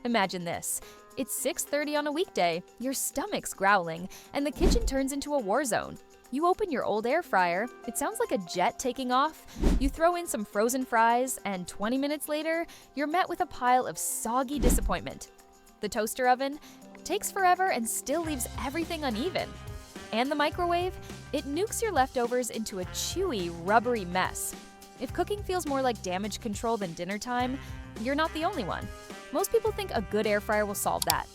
Imagine this. It's 6:30 on a weekday, your stomach's growling, and the kitchen turns into a war zone. You open your old air fryer, it sounds like a jet taking off, you throw in some frozen fries, and 20 minutes later, you're met with a pile of soggy disappointment. The toaster oven takes forever and still leaves everything uneven. And the microwave, it nukes your leftovers into a chewy, rubbery mess. If cooking feels more like damage control than dinner time, you're not the only one. Most people think a good air fryer will solve that.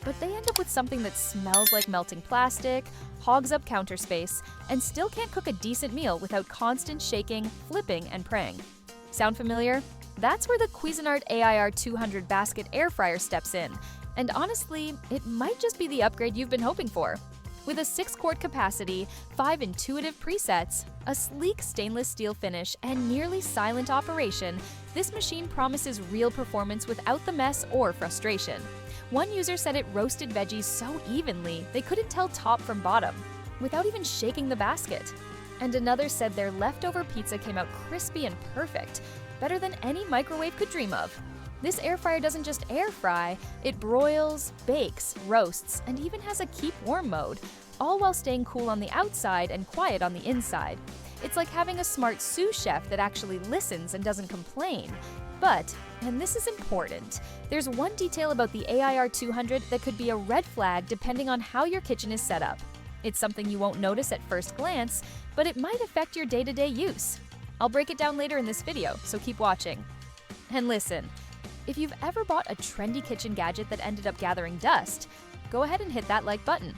But they end up with something that smells like melting plastic, hogs up counter space, and still can't cook a decent meal without constant shaking, flipping, and praying. Sound familiar? That's where the Cuisinart AIR-200 basket air fryer steps in. And honestly, it might just be the upgrade you've been hoping for. With a 6-quart capacity, 5 intuitive presets, a sleek stainless steel finish, and nearly silent operation, this machine promises real performance without the mess or frustration. One user said it roasted veggies so evenly they couldn't tell top from bottom, without even shaking the basket. And another said their leftover pizza came out crispy and perfect, better than any microwave could dream of. This air fryer doesn't just air fry, it broils, bakes, roasts, and even has a keep warm mode, all while staying cool on the outside and quiet on the inside. It's like having a smart sous chef that actually listens and doesn't complain. But, and this is important, there's one detail about the AIR-200 that could be a red flag depending on how your kitchen is set up. It's something you won't notice at first glance, but it might affect your day-to-day use. I'll break it down later in this video, so keep watching. And listen, if you've ever bought a trendy kitchen gadget that ended up gathering dust, go ahead and hit that like button.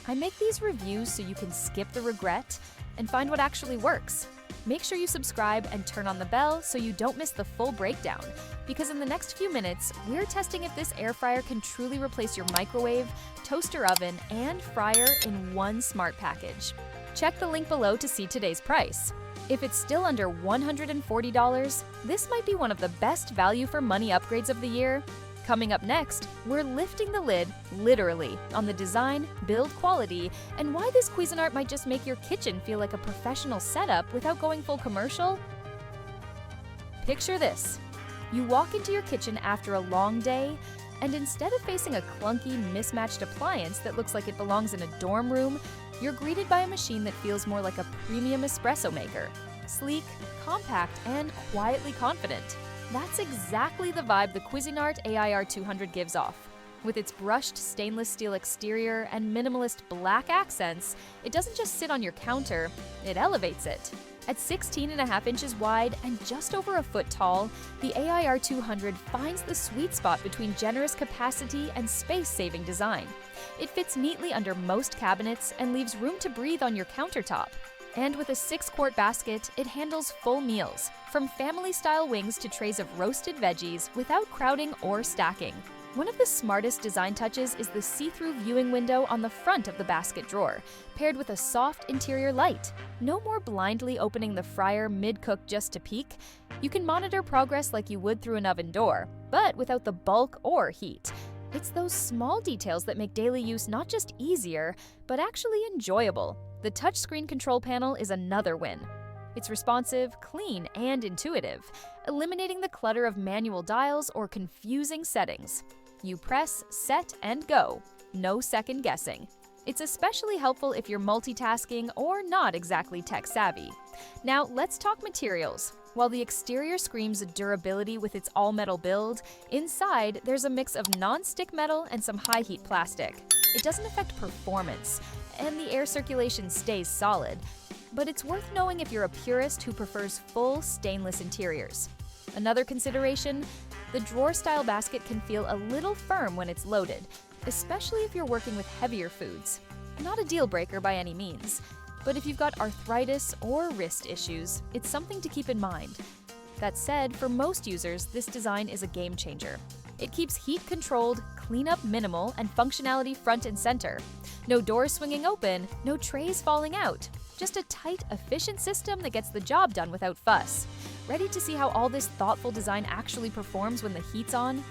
I make these reviews so you can skip the regret and find what actually works. Make sure you subscribe and turn on the bell so you don't miss the full breakdown, because in the next few minutes, we're testing if this air fryer can truly replace your microwave, toaster oven, and fryer in one smart package. Check the link below to see today's price. If it's still under $140, this might be one of the best value for money upgrades of the year. Coming up next, we're lifting the lid, literally, on the design, build quality, and why this Cuisinart might just make your kitchen feel like a professional setup without going full commercial. Picture this. You walk into your kitchen after a long day, and instead of facing a clunky, mismatched appliance that looks like it belongs in a dorm room, you're greeted by a machine that feels more like a premium espresso maker. Sleek, compact, and quietly confident. That's exactly the vibe the Cuisinart AIR-200 gives off. With its brushed stainless steel exterior and minimalist black accents, it doesn't just sit on your counter, it elevates it. At 16.5 inches wide and just over a foot tall, the AIR-200 finds the sweet spot between generous capacity and space-saving design. It fits neatly under most cabinets and leaves room to breathe on your countertop. And with a 6-quart basket, it handles full meals, from family-style wings to trays of roasted veggies without crowding or stacking. One of the smartest design touches is the see-through viewing window on the front of the basket drawer, paired with a soft interior light. No more blindly opening the fryer mid-cook just to peek. You can monitor progress like you would through an oven door, but without the bulk or heat. It's those small details that make daily use not just easier, but actually enjoyable. The touchscreen control panel is another win. It's responsive, clean, and intuitive, eliminating the clutter of manual dials or confusing settings. You press, set, and go. No second guessing. It's especially helpful if you're multitasking or not exactly tech-savvy. Now, let's talk materials. While the exterior screams durability with its all-metal build, inside there's a mix of non-stick metal and some high-heat plastic. It doesn't affect performance, and the air circulation stays solid. But it's worth knowing if you're a purist who prefers full stainless interiors. Another consideration, the drawer-style basket can feel a little firm when it's loaded, especially if you're working with heavier foods. Not a deal breaker by any means, but if you've got arthritis or wrist issues, it's something to keep in mind. That said, for most users, this design is a game changer. It keeps heat controlled, cleanup minimal, and functionality front and center. No doors swinging open, no trays falling out. Just a tight, efficient system that gets the job done without fuss. Ready to see how all this thoughtful design actually performs when the heat's on?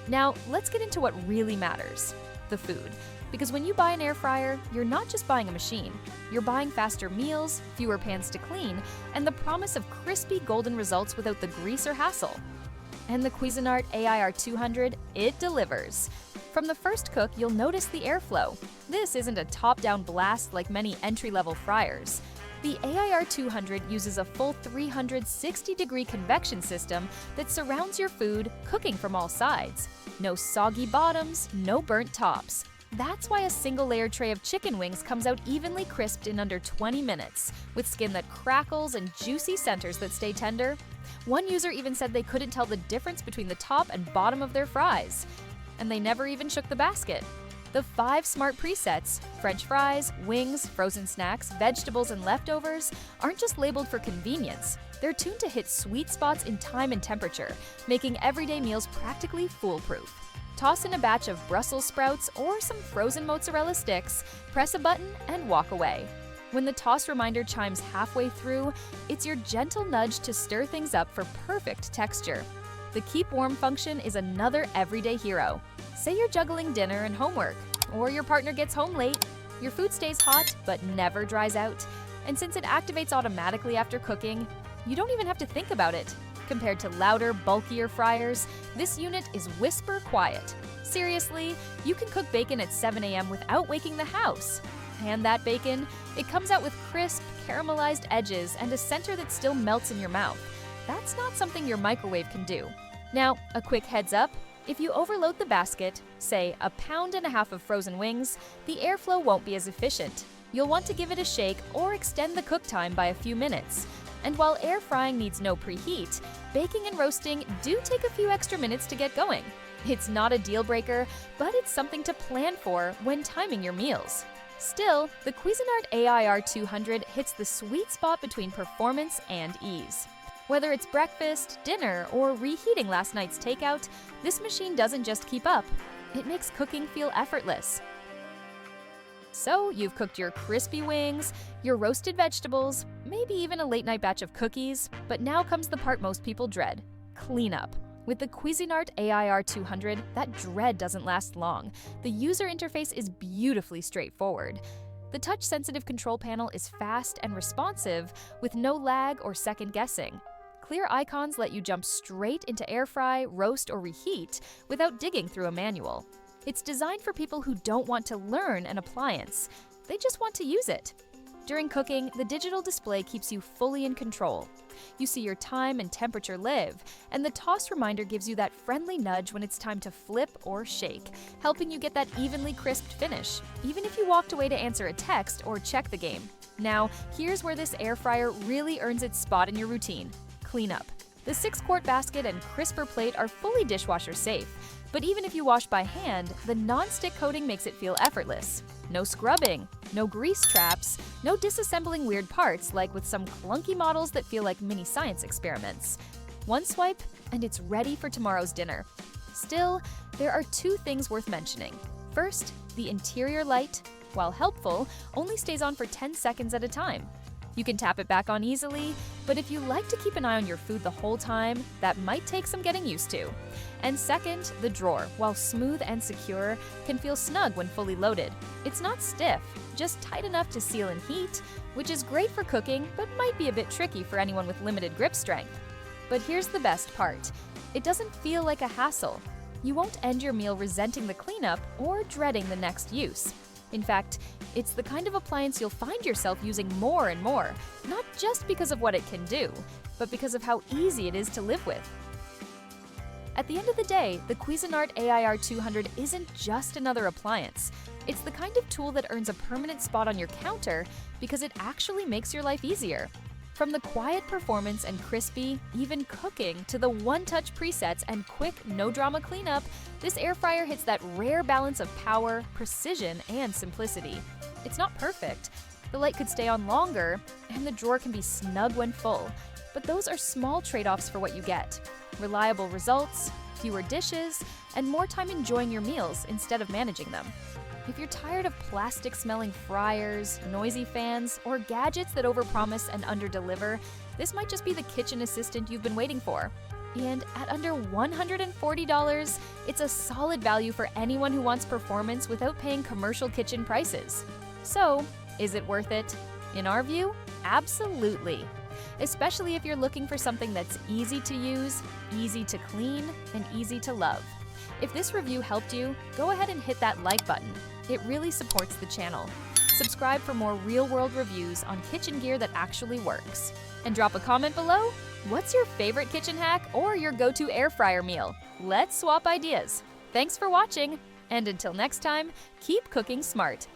Now, let's get into what really matters, the food. Because when you buy an air fryer, you're not just buying a machine. You're buying faster meals, fewer pans to clean, and the promise of crispy golden results without the grease or hassle. And the Cuisinart AIR-200, it delivers. From the first cook, you'll notice the airflow. This isn't a top-down blast like many entry-level fryers. The AIR-200 uses a full 360-degree convection system that surrounds your food, cooking from all sides. No soggy bottoms, no burnt tops. That's why a single-layer tray of chicken wings comes out evenly crisped in under 20 minutes, with skin that crackles and juicy centers that stay tender. One user even said they couldn't tell the difference between the top and bottom of their fries. And they never even shook the basket. The 5 smart presets, French fries, wings, frozen snacks, vegetables, and leftovers, aren't just labeled for convenience. They're tuned to hit sweet spots in time and temperature, making everyday meals practically foolproof. Toss in a batch of Brussels sprouts or some frozen mozzarella sticks, press a button, and walk away. When the toss reminder chimes halfway through, it's your gentle nudge to stir things up for perfect texture. The keep warm function is another everyday hero. Say you're juggling dinner and homework, or your partner gets home late. Your food stays hot but never dries out. And since it activates automatically after cooking, you don't even have to think about it. Compared to louder, bulkier fryers, this unit is whisper quiet. Seriously, you can cook bacon at 7 a.m. without waking the house. And that bacon, it comes out with crisp, caramelized edges and a center that still melts in your mouth. That's not something your microwave can do. Now, a quick heads up, if you overload the basket, say 1.5 pounds of frozen wings, the airflow won't be as efficient. You'll want to give it a shake or extend the cook time by a few minutes. And while air frying needs no preheat, baking and roasting do take a few extra minutes to get going. It's not a deal breaker, but it's something to plan for when timing your meals. Still, the Cuisinart AIR-200 hits the sweet spot between performance and ease. Whether it's breakfast, dinner, or reheating last night's takeout, this machine doesn't just keep up. It makes cooking feel effortless. So you've cooked your crispy wings, your roasted vegetables, maybe even a late-night batch of cookies, but now comes the part most people dread: cleanup. With the Cuisinart AIR-200, that dread doesn't last long. The user interface is beautifully straightforward. The touch-sensitive control panel is fast and responsive, with no lag or second-guessing. Clear icons let you jump straight into air fry, roast, or reheat without digging through a manual. It's designed for people who don't want to learn an appliance. They just want to use it. During cooking, the digital display keeps you fully in control. You see your time and temperature live, and the toss reminder gives you that friendly nudge when it's time to flip or shake, helping you get that evenly crisped finish, even if you walked away to answer a text or check the game. Now, here's where this air fryer really earns its spot in your routine: cleanup. The 6-quart basket and crisper plate are fully dishwasher safe, but even if you wash by hand, the non-stick coating makes it feel effortless. No scrubbing, no grease traps, no disassembling weird parts like with some clunky models that feel like mini science experiments. One swipe, and it's ready for tomorrow's dinner. Still, there are 2 things worth mentioning. First, the interior light, while helpful, only stays on for 10 seconds at a time. You can tap it back on easily, but if you like to keep an eye on your food the whole time, that might take some getting used to. And second, the drawer, while smooth and secure, can feel snug when fully loaded. It's not stiff, just tight enough to seal and heat, which is great for cooking, but might be a bit tricky for anyone with limited grip strength. But here's the best part: it doesn't feel like a hassle. You won't end your meal resenting the cleanup or dreading the next use. In fact, it's the kind of appliance you'll find yourself using more and more, not just because of what it can do, but because of how easy it is to live with. At the end of the day, the Cuisinart AIR-200 isn't just another appliance. It's the kind of tool that earns a permanent spot on your counter because it actually makes your life easier. From the quiet performance and crispy, even cooking, to the one-touch presets and quick, no-drama cleanup, this air fryer hits that rare balance of power, precision, and simplicity. It's not perfect. The light could stay on longer, and the drawer can be snug when full. But those are small trade-offs for what you get: reliable results, fewer dishes, and more time enjoying your meals instead of managing them. If you're tired of plastic-smelling fryers, noisy fans, or gadgets that overpromise and underdeliver, this might just be the kitchen assistant you've been waiting for. And at under $140, it's a solid value for anyone who wants performance without paying commercial kitchen prices. So, is it worth it? In our view, absolutely. especially if you're looking for something that's easy to use, easy to clean, and easy to love. If this review helped you, go ahead and hit that like button. It really supports the channel. Subscribe for more real-world reviews on kitchen gear that actually works. And drop a comment below. What's your favorite kitchen hack or your go-to air fryer meal? Let's swap ideas. Thanks for watching, and until next time, keep cooking smart.